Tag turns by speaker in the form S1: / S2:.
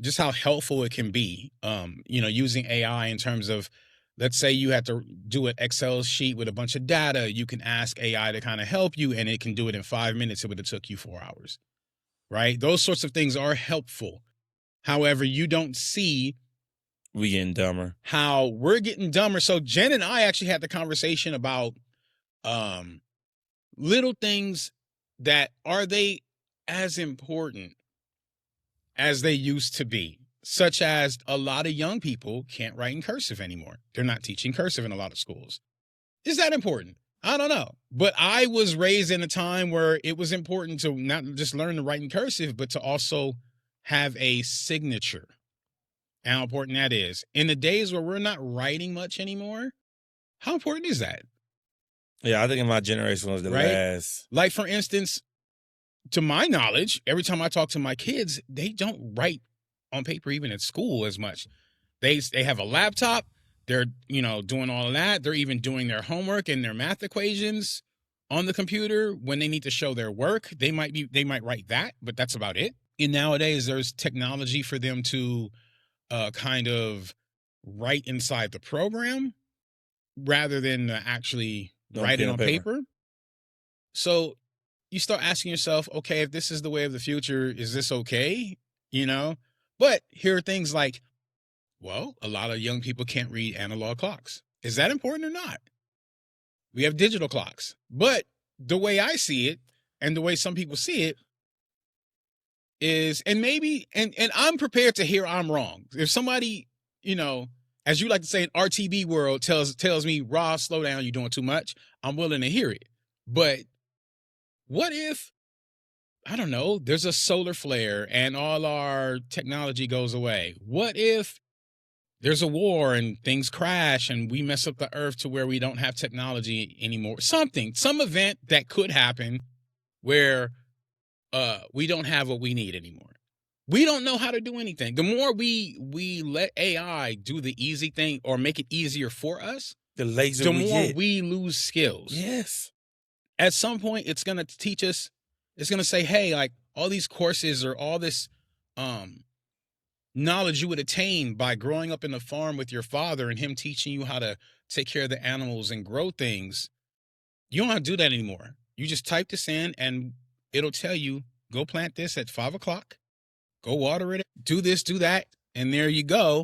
S1: just how helpful it can be. Using AI in terms of, let's say you had to do an Excel sheet with a bunch of data, you can ask AI to kind of help you, and it can do it in 5 minutes. It would have took you 4 hours, right? Those sorts of things are helpful. However, you don't see
S2: We getting dumber.
S1: how we're getting dumber. So Jen and I actually had the conversation about little things that are they as important as they used to be, such as a lot of young people can't write in cursive anymore. They're not teaching cursive in a lot of schools. Is that important? I don't know. But I was raised in a time where it was important to not just learn to write in cursive, but to also have a signature. And how important that is. In the days where we're not writing much anymore, how important is that?
S2: Yeah, I think in my generation was the
S1: Right?
S2: last.
S1: Like, for instance, to my knowledge, every time I talk to my kids, they don't write on paper even at school as much. They have a laptop. They're, doing all of that. They're even doing their homework and their math equations on the computer. When they need to show their work, they might write that, but that's about it. And nowadays there's technology for them to kind of write inside the program rather than actually write it on paper. So you start asking yourself, okay, if this is the way of the future, is this okay? But here are things like, well, a lot of young people can't read analog clocks. Is that important or not? We have digital clocks. But the way I see it, and the way some people see it, is, and maybe, and I'm prepared to hear I'm wrong. If somebody, as you like to say in RTB world, tells me, Ross, slow down, you're doing too much, I'm willing to hear it. But what if, I don't know, there's a solar flare and all our technology goes away? What if there's a war and things crash and we mess up the earth to where we don't have technology anymore? Some event that could happen where we don't have what we need anymore. We don't know how to do anything. The more we let AI do the easy thing or make it easier for us,
S2: the
S1: more we lose skills.
S2: Yes.
S1: At some point, it's going to teach us, it's going to say, hey, like all these courses or all this knowledge you would attain by growing up in the farm with your father and him teaching you how to take care of the animals and grow things, you don't have to do that anymore. You just type this in and it'll tell you, go plant this at 5 o'clock, go water it, do this, do that, and there you go.